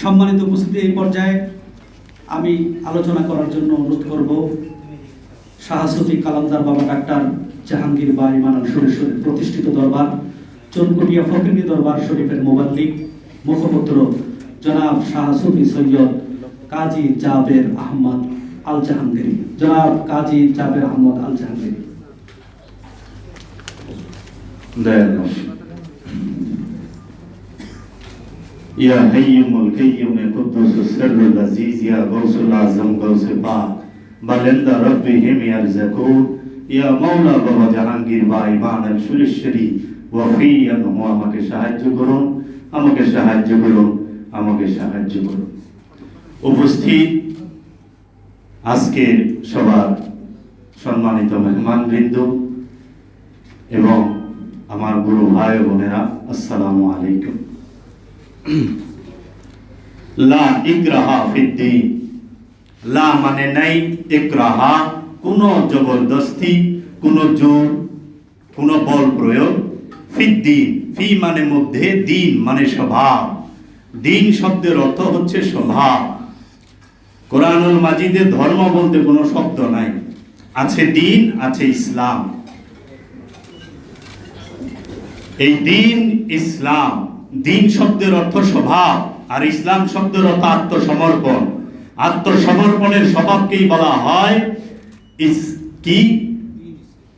সম্মানিত উপস্থিতি, এই পর্যায়ে আমি আলোচনা করার জন্য অনুরোধ করব শাহসুফি কালান্দার বাবা ডাক্তার জাহাঙ্গীর বা ইমানাল সুরেশ্বরের প্রতিষ্ঠিত দরবার চনকুটিয়া ফকিরনি দরবার শরীফের মুবাল্লিগ মুখপত্র জনাব শাহসুফি সৈয়দ কাজী জাবের আহমদ আল জাহাঙ্গীরি। জনাব কাজী জাবের আহমদ আল জাহাঙ্গীরি। या हय्युल कय्युम कुद्दूस सिर्रुल अजीज या गौसुल आजम गौसे पाक बालिंदा रब्बिहिम यरज़कून या मौला बाबा জাহাঙ্গীর বা ইমানাল সুরেশ্বরী ওয়াফিয়ান আমাকে সাহায্য করুন, আমাকে সাহায্য করুন, আমাকে সাহায্য করুন। উপস্থিত আজকের সবার সম্মানিত মেহমানবৃন্দ এবং আমার গুরু ভাই বোনেরা, আসসালামু আলাইকুম। লা ইকরাহা ফিদ্দীন, লা মানে নাই, ইকরাহা কোনো জবরদস্তি, কোনো জোর, কোনো বল প্রয়োগ। ফিদ্দীন, ফি মানে মধ্যে, দিন মানে স্বভাব। দিন শব্দের অর্থ হচ্ছে স্বভাব। কোরআনুল মাজিদে ধর্ম বলতে কোনো শব্দ নাই, আছে দিন, আছে ইসলাম। এই দিন ইসলাম, দিন শব্দের অর্থ স্বভাব আর ইসলাম শব্দের অর্থ আত্মসমর্পণ। আত্মসমর্পণের স্বভাবকেই বলা হয় কি?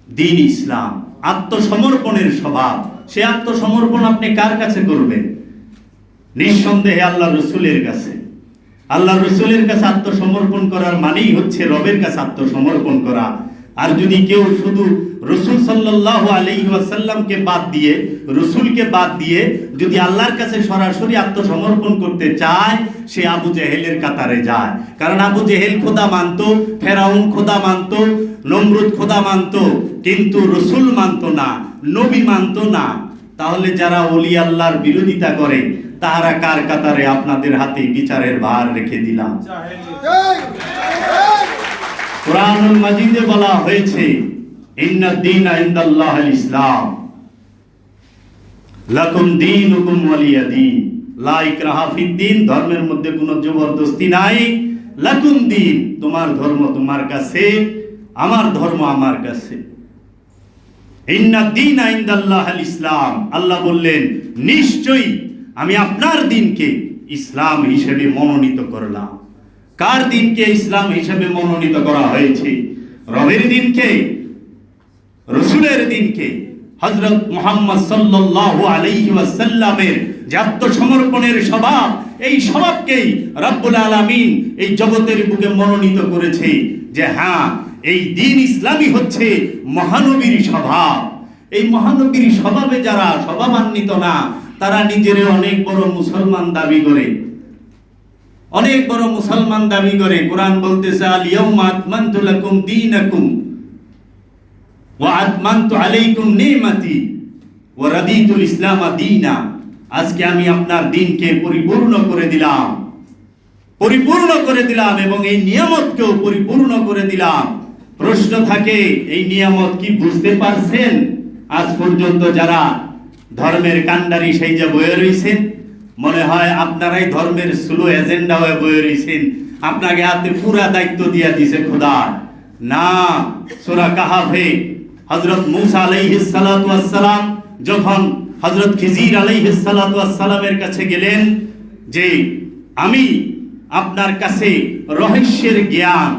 দিন ইসলাম। আত্মসমর্পণের স্বভাব, সে আত্মসমর্পণ আপনি কার কাছে করবেন? নিঃসন্দেহে আল্লাহ রসুলের কাছে। আল্লাহ রসুলের কাছে আত্মসমর্পণ করার মানেই হচ্ছে রবের কাছে আত্মসমর্পণ করা। আর যদি কেউ শুধু রসুল সাল্লাল্লাহু আলাইহি ওয়াসাল্লামকে বাদ দিয়ে, রসুলকে বাদ দিয়ে যদি আল্লাহর কাছে সরাসরি আত্মসমর্পণ করতে চায়, সে আবু জেহেলের কাতারে যায়। কারণ আবু জেহেল খোদা মানত, ফেরাউন খোদা মানত, নমরুদ খোদা মানত, কিন্তু রসুল মানত না, নবী মানত না। তাহলে যারা ওলি আল্লাহর বিরোধিতা করে তাহারা কার কাতারে? আপনাদের হাতে বিচারের ভার রেখে দিলাম। কুরআনুল মাজিদে বলা হয়েছে ইন্নাদ দীনা ইনদাল্লাহিল ইসলাম, লাকুম দীনুকুম ওয়ালিয়া দীন, লা ইকরাহা ফিদ্দীন, ধর্মের মধ্যে কোনো জবরদস্তি নাই। লাকুম দীন, তোমার ধর্ম তোমার কাছে, আমার ধর্ম আমার কাছে। ইন্নাদ দীনা ইনদাল্লাহিল ইসলাম, আল্লাহ বললেন নিশ্চয়ই আমি আপনার দিনকে ইসলাম হিসেবে মনোনীত করলাম। কার দিনকে ইসলাম হিসেবে মনোনীত করা হয়েছে? রবের দিনকে, রসুলের দিনকে। হযরত মুহাম্মদ সাল্লাল্লাহু আলাইহি ওয়াসাল্লামের যে আত্মসমর্পণের স্বভাব, এই স্বভাবকেই রব্বুল আলামিন এই জগতের বুকে মনোনীত করেছে যে হ্যাঁ, এই দিন ইসলামই হচ্ছে মহানবীর স্বভাব। এই মহানবীর স্বভাবে যারা স্বভাবান্বিত না, তারা নিজেরে অনেক বড় মুসলমান দাবি করে, অনেক বড় মুসলমান দাবি করে। কোরআন বলতেছে আল ইয়াউমা আকমালতু লাকুম দীনাকুম ওয়া আতমামতু আলাইকুম নি'মাতি ওয়া রাদিতুল ইসলাম দীনা, আজকে আমি আপনার দিনকে পরিপূর্ণ করে দিলাম, পরিপূর্ণ করে দিলাম এবং এই নিয়ামতকেও পরিপূর্ণ করে দিলাম। প্রশ্ন থাকে, এই নিয়ামত কি বুঝতে পারছেন? আজ পর্যন্ত যারা ধর্মের কান্ডারি সেজে বয়ে রয়েছেন, মনে হয় আপনারাই ধর্মের স্লো এজেন্ডা হয়ে বয়ে রয়েছেন, আপনাকে হাতে পুরা দায়িত্ব দিয়ে দিছে খোদা। না, সূরা কাহাফে হযরত মূসা আলাইহিস সালাতু ওয়াস সালাম যখন হযরত খিজির আলাইহিস সালাতু ওয়াস সালামের কাছে গেলেন যে আমি আপনার কাছে রহস্যের জ্ঞান,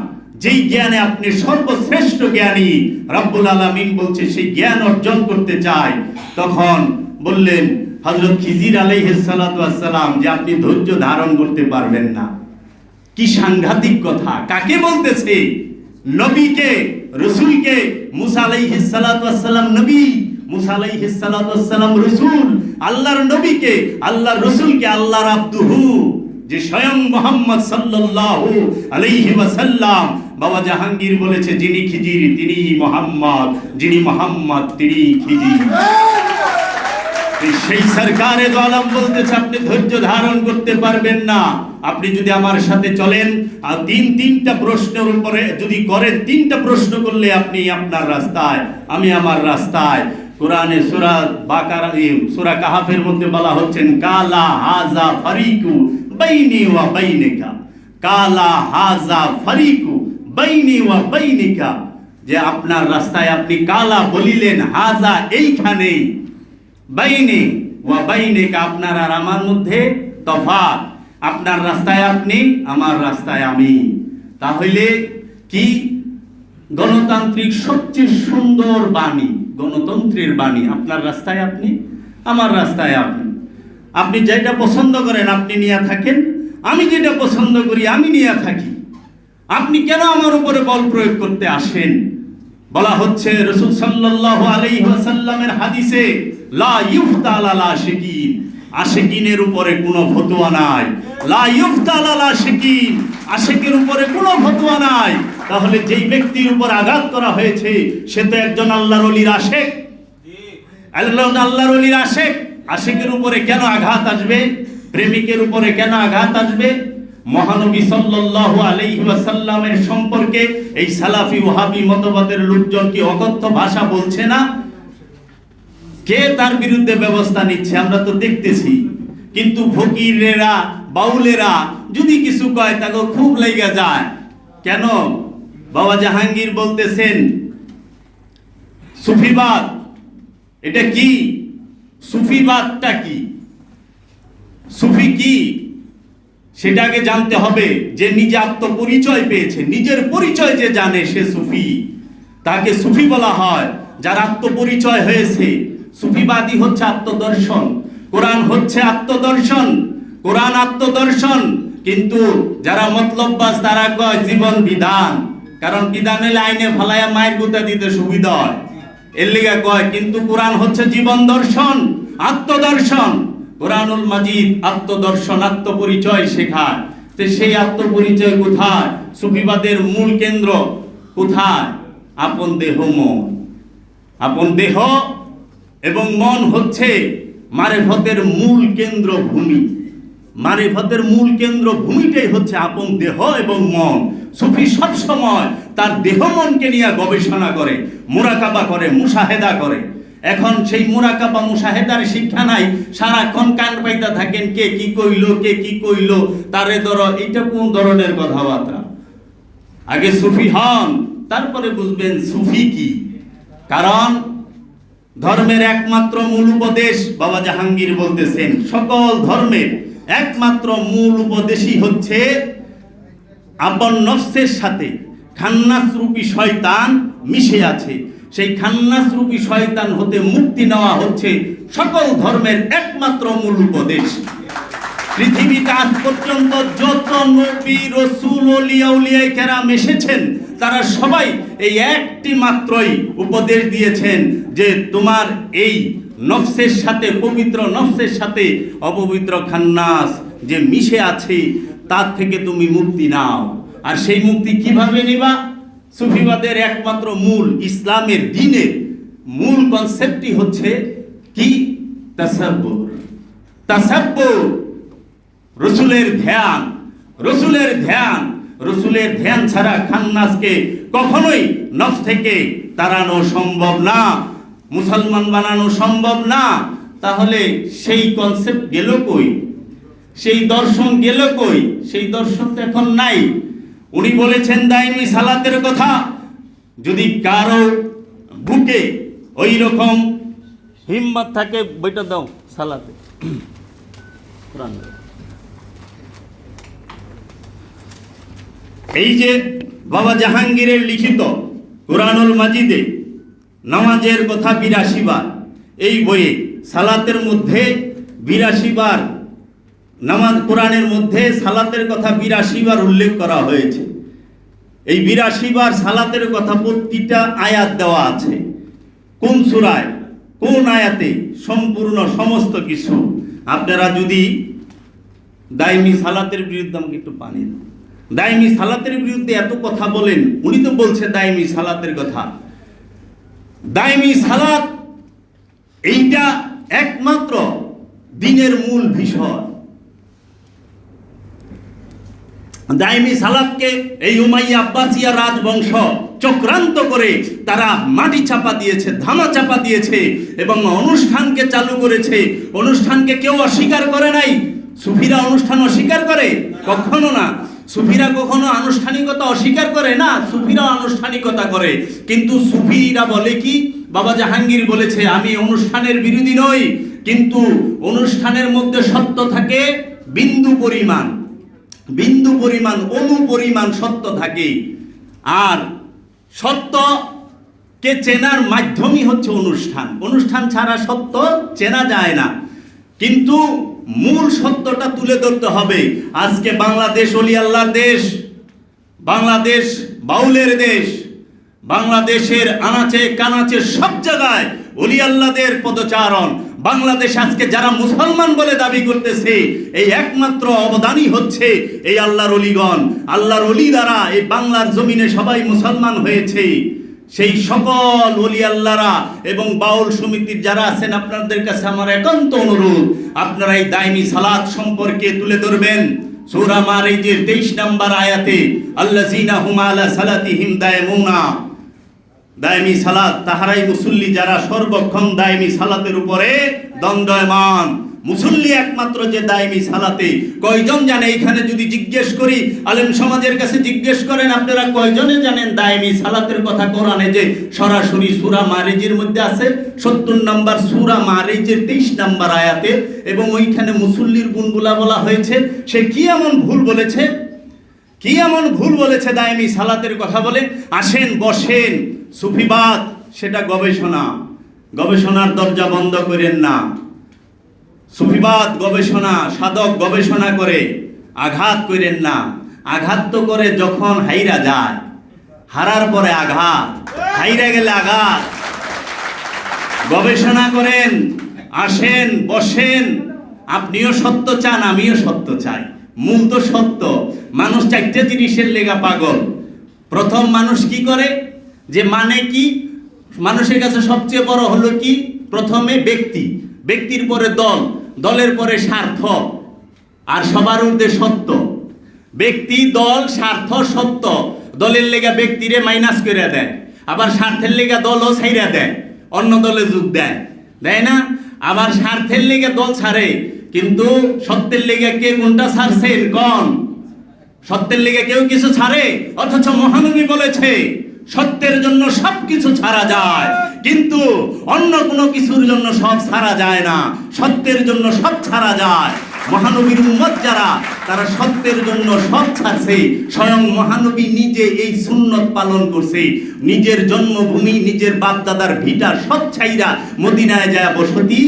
যেই জ্ঞানে আপনি সর্বশ্রেষ্ঠ জ্ঞানী, রব্বুল আলামিন বলছে সেই জ্ঞান অর্জন করতে চাই, তখন বললেন হযরত খিজির আলাইহিস সালাতু ওয়াস সালাম যে আপনি ধৈর্য ধারণ করতে পারবেন না। কি সাংঘাতিক কথা! কাকে বলতেছে? নবীকে, রাসূলকে। মূসা আলাইহিস সালাতু ওয়াস সালাম নবী, মূসা আলাইহিস সালাতু ওয়াস সালাম রাসূল। আল্লাহর নবীকে, আল্লাহর রাসূলকে আল্লাহর আব্দুহু, যে স্বয়ং মুহাম্মদ সাল্লাল্লাহু আলাইহি ওয়াসাল্লাম। বাবা জাহাঙ্গীর বলেছে যিনি খিজির তিনি মুহাম্মদ, যিনি মুহাম্মদ তিনি খিজির। সেই সরকারে দো আলম বলতেছে আপনি ধৈর্য ধারণ করতে পারবেন না। আপনি যদি আমার সাথে চলেন আর তিনটা প্রশ্নের উপরে যদি করেন, তিনটা প্রশ্ন করলে আপনি আপনার রাস্তায়, আমি আমার রাস্তায়, কোরআনে সূরা বাকারা সূরা কাহাফের মধ্যে বলা হচ্ছেন কালা হাযা ফারিকু বাইনি ওয়া বাইনিকা, কালা হাযা ফারিকু বাইনি ওয়া বাইনিকা, যে আপনার রাস্তায় আপনি কালা বলিলেন, হাযা এইখানে, বাইনি ওয়া বাইনিকা আপনার আর আমার মধ্যে তফাৎ, আপনার রাস্তায় আপনি, আমার রাস্তায় আমি। তাহলে কি গণতান্ত্রিক সবচেয়ে সুন্দর বাণী, গণতন্ত্রের বাণী, আপনার রাস্তায় আপনি, আমার রাস্তায় আপনি। আপনি যেটা পছন্দ করেন আপনি নিয়ে থাকেন, আমি যেটা পছন্দ করি আমি নিয়ে থাকি। আপনি কেন আমার উপরে বল প্রয়োগ করতে আসেন? বলা হচ্ছে রাসূল সাল্লাল্লাহু আলাইহি ওয়াসাল্লামের হাদিসে, লা ইফতা আলাল আশিকিন, আশিকিনের উপরে কোনো ফতোয়া নাই। লা ইফতা আলাল আশিকিন, আশিকের উপরে কোনো ফতোয়া নাই। তাহলে যেই ব্যক্তির উপর আঘাত করা হয়েছে সে তো একজন আল্লাহর ওলির আশিক, আল্লাহর ওলির আশিক। আশিকের উপরে কেন আঘাত আসবে? প্রেমিকের উপরে কেন আঘাত আসবে? মহানবী সাল্লাল্লাহু আলাইহি ওয়াসাল্লামের সম্পর্কে এই সালাফি ওয়াহাবি মতবাদের লোকজন কি অকথ্য ভাষা বলছে না? কে তার বিরুদ্ধে ব্যবস্থা নিচ্ছে আমরা তো দেখতেছি। কিন্তু ফকিরেরা, বাউলেরা যদি কিছু কয় তাকে খুব লেগে যায়। কেন? বাবা জাহাঙ্গীর বলতেছেন সুফিবাদ। এটা কি? সুফিবাদটা কি? সুফি কি সেটাকে জানতে হবে। যে নিজে আত্মপরিচয় পেয়েছে, নিজের পরিচয় যে জানে সে সুফি, তাকে সুফি বলা হয়। যার আত্মপরিচয় হয়েছে। সুফিবাদী হচ্ছে আত্মদর্শন, কোরআন হচ্ছে আত্মদর্শন, কোরআন আত্মদর্শন। কিন্তু যারা মতলববাজ তারা কয় জীবন বিধান, কারণ বিধানের আইনে ফালায়া মায়ের গুতা দিতে সুবিধা হয়, এর লিগা কয়। কিন্তু কোরআন হচ্ছে জীবন দর্শন, আত্মদর্শন। কোরআনুল মাজিদ আত্মদর্শন, আত্মপরিচয় শেখায়। তো সেই আত্মপরিচয় কোথায়? সুফিবাদের মূল কেন্দ্র কোথায়? আপন দেহ মন। আপন দেহ এবং মন হচ্ছে মারেফতের মূল কেন্দ্র ভূমি। মারেফতের মূল কেন্দ্র ভূমিটাই হচ্ছে আপন দেহ এবং মন। সুফি সব সময় তার দেহ মনকে নিয়ে গবেষণা করে, মুরাকাবা করে, মুশাহেদা করে। এখন সেই মুরাকাবা মুশাহেদার শিক্ষা নাই, সারাক্ষণ কান পাইতে থাকেন কে কি কইল, কে কি কইল, তারে ধরো। এটা কোন ধরনের কথাবার্তা? আগে সুফি হন, তারপরে বুঝবেন সুফি কি। কারণ ধর্মের একমাত্র মূল উপদেশ, বাবা জাহাঙ্গীর বলতেছেন, সকল ধর্মের একমাত্র মূল উপদেশই হচ্ছে আপন নফসের সাথে খান্নাস রূপী শয়তান মিশে আছে। সেই খান্নাস রূপী শয়তান হতে মুক্তি নেওয়া হচ্ছে সকল ধর্মের একমাত্র মূল উপদেশ। পৃথিবীতে আজ পর্যন্ত যত নবী, রাসূল, ওলিয়া, উলিয়ায়ে কেরাম এসেছেন তারা সবাই এই একটি মাত্রই উপদেশ দিয়েছেন যে তোমার এই নফসের সাথে, পবিত্র নফসের সাথে অপবিত্র খান্নাস যে মিশে আছে তার থেকে তুমি মুক্তি নাও। আর সেই মুক্তি কিভাবে নিবা? সুফিবাদের একমাত্র মূল, ইসলামের দ্বীনের মূল কনসেপ্টই হচ্ছে কি? তাসাব্বুর। তাসাব্বুর, রাসূলের ধ্যান, রাসূলের ধ্যান। রাসূলের ধ্যান ছাড়া খান্নাসকে কখনোই নফস থেকে তাড়ানো সম্ভব না, মুসলমান বানানো সম্ভব না। তাহলে সেই কনসেপ্ট গেল কই? সেই দর্শন গেল কই? সেই দর্শন তো এখন নাই। উনি বলেছেন দাইমি সালাতের কথা। যদি কারো বুকে ওই রকম হিম্মত থাকে, বইটা দাও সালাতে। এই যে বাবা জাহাঙ্গীরের লিখিত কোরআনুল মাজিদে নামাজের কথা ৮২ বার, এই বইয়ে সালাতের মধ্যে ৮২ বার, নামাজ কোরআনের মধ্যে সালাতের কথা ৮২ বার উল্লেখ করা হয়েছে। এই ৮২ বার সালাতের কথা প্রতিটা আয়াত দেওয়া আছে। কোন সূরায়, কোন আয়াতে, সম্পূর্ণ সমস্ত কিছু। আপনারা যদি দাইমি সালাতের বিরুদ্ধে, আমাকে একটু পানি দাও, দাইমি সালাতের বিরুদ্ধে এত কথা বলেন, উনি তো বলছে দাইমি সালাতের কথা। দাইমি সালাত এইটা একমাত্র দ্বীনের মূল বিষয়। দাইমি সালাতকে এই উমাইয়া আব্বাসিয়া রাজবংশ চক্রান্ত করে তারা মাটি চাপা দিয়েছে, ধামা চাপা দিয়েছে এবং অনুষ্ঠানকে চালু করেছে। অনুষ্ঠানকে কেউ অস্বীকার করে নাই। সুফিরা অনুষ্ঠান অস্বীকার করে? কখনো না। সুফিরা কখনো আনুষ্ঠানিকতা অস্বীকার করে না, সুফিরা আনুষ্ঠানিকতা করে। কিন্তু সুফিরা বলে কি, বাবা জাহাঙ্গীর বলেছে, আমি অনুষ্ঠানের বিরোধী নই, কিন্তু অনুষ্ঠানের মধ্যে সত্য থাকে বিন্দু পরিমাণ, বিন্দু পরিমাণ, অনু পরিমাণ সত্য থাকে। আর সত্যকে চেনার মাধ্যমই হচ্ছে অনুষ্ঠান। অনুষ্ঠান ছাড়া সত্য চেনা যায় না, কিন্তু মূল সত্যটা তুলে ধরতে হবে। আজকে বাংলাদেশ ওলি আল্লাহর দেশ, বাংলাদেশ বাউলের দেশ, বাংলাদেশের আনাচে কানাচে সব জায়গায় ওলি আল্লাহদের পদচারণ। বাংলাদেশ আজকে যারা মুসলমান বলে দাবি করতেছে, এই একমাত্র অবদানই হচ্ছে এই আল্লাহর অলিগণ। আল্লাহর অলি দ্বারা এই বাংলার জমিনে সবাই মুসলমান হয়েছে। সেই সকল ওলি আল্লাহরা এবং বাউল সমিতির যারা আছেন, আপনাদের কাছে আমার একান্ত অনুরোধ, আপনারা এই দাইমি সালাত সম্পর্কে তুলে ধরবেন। সূরা মারিজের 23 নম্বর আয়াতে আল্লাযীনা হুম আলা সালাতিহিম দায়মুনা, দাইমি সালাত তাহারাই মুসল্লি যারা সর্বক্ষণ দাইমি সালাতের উপরে দণ্ডায়মান। মুসল্লি একমাত্র যে দাইমি সালাতে, কয়জন জানে? এখানে যদি জিজ্ঞেস করি, আলেম সমাজের কাছে জিজ্ঞেস করেন, আপনারা কয়জনে জানেন দাইমি সালাতের কথা কোরআনে যে সরাসরি সূরা মারিজের মধ্যে আছে? 70 নম্বর সূরা মারিজের 23 নম্বর আয়াতে, এবং ওইখানে মুসল্লির গুণগুলা বলা হয়েছে। সে কি এমন ভুল বলেছে, কি এমন ভুল বলেছে দাইমি সালাতের কথা বলে? আসেন বসেন। সুফিবাদ সেটা গবেষণা, গবেষণার দরজা বন্ধ করেন না। সুফিবাদ গবেষণা, সাধক গবেষণা করে, আঘাত করেন না। আঘাত তো করে যখন হাইরা যায়, হারার পরে আঘাত, হাইরা গেলে আঘাত। গবেষণা করেন, আসেন বসেন। আপনিও সত্য চান, আমিও সত্য চাই। মূল তো সত্য। মানুষ 4টে জিনিসের লেগা পাগল। প্রথম, মানুষ কি করে, যে মানে কি, মানুষের কাছে সবচেয়ে বড় হলো কি? প্রথমে ব্যক্তি, ব্যক্তির পরে দল, দলের পরে স্বার্থ, আর সবার ঊর্ধ্বে সত্য। ব্যক্তি, দল, স্বার্থ, সত্য। দলের লেগা ব্যক্তিরে মাইনাস করে দেয়, আবার স্বার্থের লেগা দলও ছাইরা দেয়, অন্য দলে যোগ দেয়, দেয় না? আবার স্বার্থের লেগা দল ছাড়ে, কিন্তু সত্যের লেগা কে কোনটা ছাড়ছেন? কোন সত্যের লেগে কেউ কিছু ছাড়ে? অথচ মহানবী বলেছে সত্যের জন্য সবকিছু ছাড়া যায়, কিন্তু অন্য কোনো কিছুর জন্য সব ছাড়া যায় না। সত্যের জন্য সব ছাড়া যায়। মহানবীর উম্মত যারা, তারা সত্যের জন্য সব ছাড়ছে। স্বয়ং মহানবী নিজে এই সুন্নত পালন করছে। নিজের জন্মভূমি, নিজের বাপদাদার ভিটা সব ছাইরা মদিনায় যায় বসতি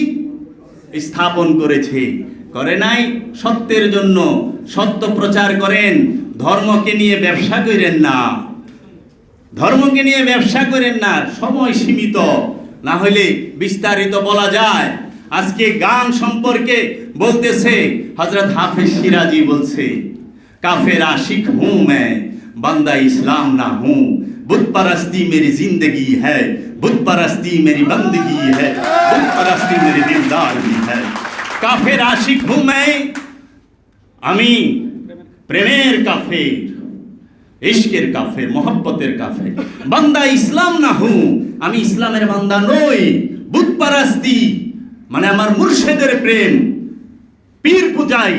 স্থাপন করেছে। করে নাই? সত্যের জন্য সত্য প্রচার করেন। ধর্মকে নিয়ে ব্যবসা করেন না, ধর্মকে নিয়ে ব্যবসা করেন না। সময় সীমিত, না হলে বিস্তারিত বলা যায়। আজকে গান সম্পর্কে বলতেছে হযরত হাফেজ শিরাজি বলছে, কাফের আশিক হুঁ मैं बंदा इस्लाम ना हूँ, बुत परस्ती मेरी जिंदगी है, बुत परस्ती मेरी बंदगी है, बुत परस्ती मेरी दिलदार भी है। काफेर आशिक हूँ मैं, আমি প্রেমের কাফের, ইশকের কাফের, মোহব্বতের কাফের। বান্দা ইসলাম না হুঁ, আমি ইসলামের বান্দা নই। বুত পারাস্তি মানে আমার মুর্শিদের প্রেম, পীর পূজাই।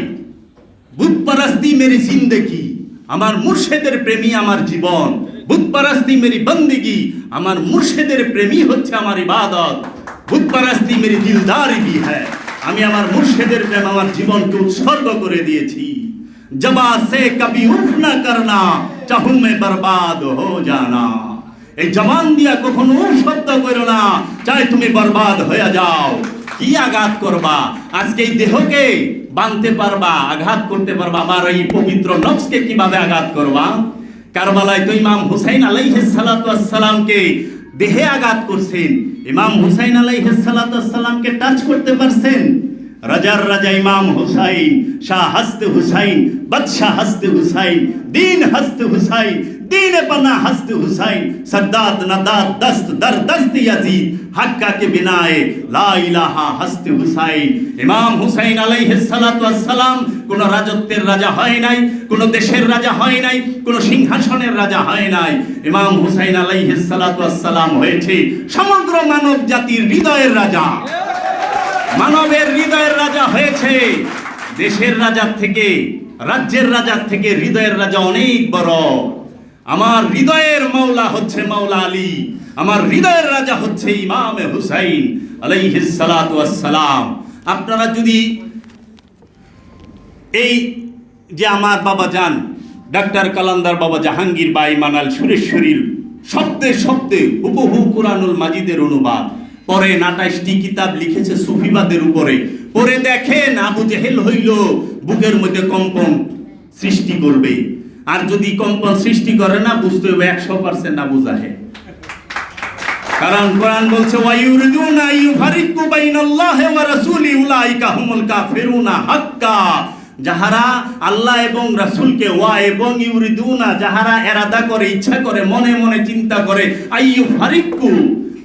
বুত পারাস্তি মেরি জিন্দেগি, আমার মুর্শিদের প্রেমই আমার জীবন। বুত পারাস্তি মেরি বন্দেগি, আমার মুর্শিদের প্রেমই হচ্ছে আমার ইবাদত। বুত পারাস্তি মেরি দিলদারি ভি হ্যায়, আমি আমার মুর্শিদের প্রেম আমার জীবনকে উৎসর্গ করে দিয়েছি। জবা সে কবি উফ না করনা, চাহু মে বরবাদ হো জানা। এই জবান দিয়া কখনো উফ শব্দ করো না, চাই তুমি বরবাদ হয়ে যাও। কি আঘাত করবা? আজকে এই দেহকে বাঁধতে পারবা, আঘাত করতে পারবা, আবার এই পবিত্র নফসকে কিভাবে আঘাত করবা? কারবালায় তো ইমাম হুসাইন আলাইহিস সালাতু ওয়াস সালামকে দেহে আঘাত করছেন। ইমাম হুসাইন আলাইহিস সালাতু ওয়াস সালামকে টাচ করতে পারছেন? রাজার রাজা ইমাম হুসাইন, শাহ হস্তে হুসাইন, বাদশাহ হস্তে হুসাইন, দিন হস্তে হুসাইন, दीन बना हस्त हुसैन, सरदाद नदाद दस्त दर दस्त यजीद, हक्का के बिनाए ला इलाहा हस्त हुसैन। ইমাম হুসাইন আলাইহিস সালাতু ওয়াস সালাম কোন রাজত্বের রাজা হয় নাই, কোন দেশের রাজা হয় নাই, কোন সিংহাসনের রাজা হয় নাই। ইমাম হুসাইন আলাইহিস সালাতু ওয়াস সালাম হয়েছে সমগ্র মানব জাতির হৃদয়ের রাজা। মানবের হৃদয়ের রাজা হয়েছে। দেশের রাজার থেকে, রাজ্যের রাজার থেকে হৃদয়ের রাজা অনেক বড়। আমার হৃদয়ের মাওলা হচ্ছে মাওলা আলী, আমার হৃদয়ের রাজা হচ্ছে ইমাম হুসাইন আলাইহিস সালাতু ওয়াস সালাম। আপনারা যদি এই যে আমার বাবা যান ডাক্তার কালান্দার বাবা জাহাঙ্গীর বাই মানাল সুরেশ্বরীর শব্দে শব্দে হুবহু কুরআনুল মাজিদের অনুবাদ পরে ২৮টি কিতাব লিখেছে সুফিবাদের উপরে, পরে দেখেন আবু জেহেল হইল বুকের মধ্যে কম্পন সৃষ্টি করবে। আর যদি কম্পন সৃষ্টি করে না, বুঝতে হবে 100% আবু জাহেল। কারণ কোরআন বলছে ওয়ায়ুরিদুনা ইউফারিকু বাইনাল্লাহি ওয়া রাসূলি উলাইকা হুমুল কাফিরুনা হাক্কা। যাহারা আল্লাহ এবং রাসূলকে ওয়া এবং ইউরিদুনা, যাহারা এরাদা করে, ইচ্ছা করে, মনে মনে চিন্তা করে, আইয়ুফারিকু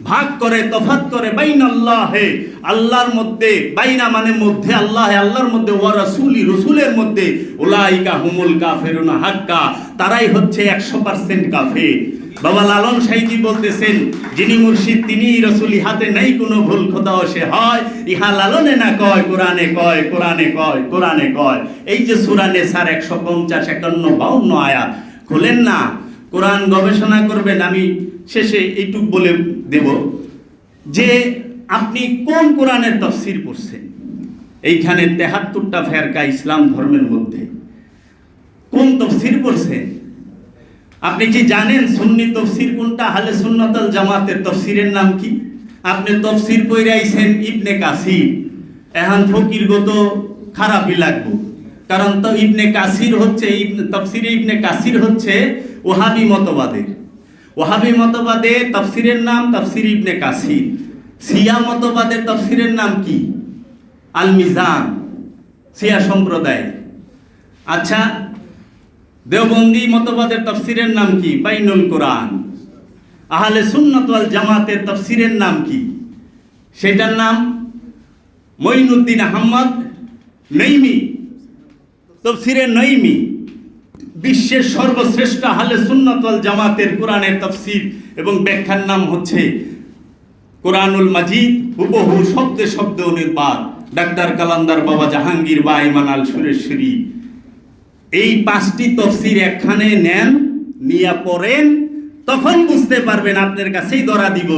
ভাগ করে, তফাত করে, বাইনাল্লাহি আল্লাহর মধ্যে, বাইনা মানে মধ্যে, আল্লাহ আল্লাহর মধ্যে, ওয়া রাসূলি রাসূলের মধ্যে, উলাইকা হুমুল কাফিরুনা হাক্কা, তারাই হচ্ছে 100% কাফির। বাবা লালন সাইজি বলতেছেন, যিনি মুর্শিদ তিনি রাসূল, হাতে নাই কোনো ভুল, খোদাও সে হয়, ইহা লালনে না কয়, কোরআনে কয়, কোরআনে কয়, কোরআনে কয়। এই যে সূরা নিসার 150, 51, 52 আয়াত খুলেন না, কোরআন গবেষণা করবেন। আমি শেষে এইটুক বলে দেব যে আপনি কোন কোরআনের তাফসীর পড়ছেন। এইখানে 73টা ফেরকা ইসলাম ধর্মের মধ্যে কোন তাফসীর পড়ছেন? আপনি কি জানেন সুন্নি তাফসীর কোনটা, আহলে সুন্নাত ওয়াল জামাতের তাফসীরের নাম কি? আপনি তাফসীর পড়ে আইছেন ইবনে কাসির। এখন ফকিরগত খারাপই লাগবে, কারণ তো ইবনে কাসির হচ্ছে, তাফসীরে ইবনে কাসির হচ্ছে ওহাবি মতবাদের। ওহাবি মতবাদের তাফসীরের নাম তাফসীর ইবনে কাসির। শিয়া মতবাদের তাফসীরের নাম কি? আল মিজান, শিয়া সম্প্রদায়। আচ্ছা, দেওবন্দি মতবাদের তাফসীরের নাম কি? বাইনুল কোরআন। আহলে সুন্নাত ওয়াল জামাতের তাফসীরের নাম কি? সেটার নাম মঈনুদ্দিন আহমদ নঈমি, তাফসীরে নঈমি। বিশ্বের সর্বশ্রেষ্ঠ আহলে সুন্নাত ওয়াল জামাতের কোরআনের তাফসীর এবং ব্যাখ্যার নাম হচ্ছে কোরআনুল মাজিদ, হুবহু শব্দে শব্দে অনুবাদ ডাক্তার কালান্দার বাবা জাহাঙ্গীর বাই মানাল সুরেশ্বরী। এই 5টি তাফসীর একখানে নেন, নিয়ে পড়েন, তখন বুঝতে পারবেন, আপনার কাছেই ধরা দিব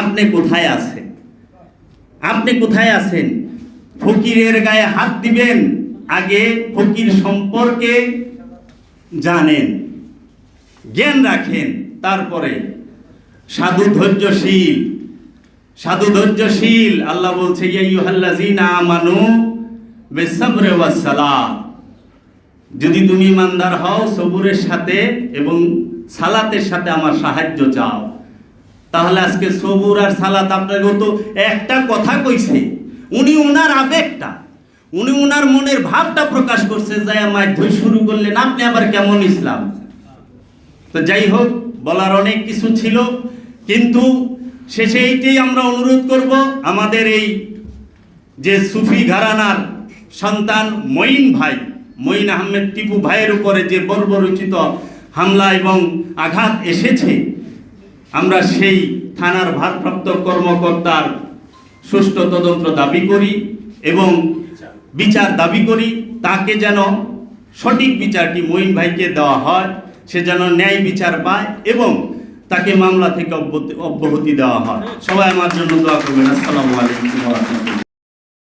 আপনি কোথায় আছেন। আপনি কোথায় আছেন? ফকিরের গায়ে হাত দিবেন, আগে ফকির সম্পর্কে জানেন, জ্ঞান রাখেন, তারপরে সাধু ধৈর্যশীল। সাধু ধৈর্যশীল আল্লাহ বলছে ইয়া আইয়ুহাল্লাযীনা আমানু বিসসবরি ওয়াস সালাত। যদি তুমি ইমানদার হও, সবুরের সাথে এবং সালাতের সাথে আমার সাহায্য চাও। তাহলে আজকে সবুর আর সালাত আপনাকে তো একটা কথা কইছে, উনি ওনার আবেগটা, উনি ওনার মনের ভাবটা প্রকাশ করছে, যাই মাধ্যম শুরু করলেন, আপনি আবার কেমন ইসলাম। তো যাই হোক, বলার অনেক কিছু ছিল, কিন্তু শেষে এইটাই আমরা অনুরোধ করব, আমাদের এই যে সুফি ঘরানার সন্তান মঈন ভাই, মঈন আহমেদ টিপু ভাইয়ের উপরে যে বর্বরচিত হামলা এবং আঘাত এসেছে, আমরা সেই থানার ভারপ্রাপ্ত কর্মকর্তার সুষ্ঠু তদন্ত দাবি করি এবং বিচার দাবি করি। তাকে যেন সঠিক বিচারটি মঈন ভাইকে দেওয়া হয়, সে যেন ন্যায় বিচার পায় এবং তাকে মামলা থেকে অব্যাহতি দেওয়া হয়। সবাই আমার জন্য দোয়া করবেন। আসসালামু আলাইকুম ওয়া রাহমাতুল্লাহ।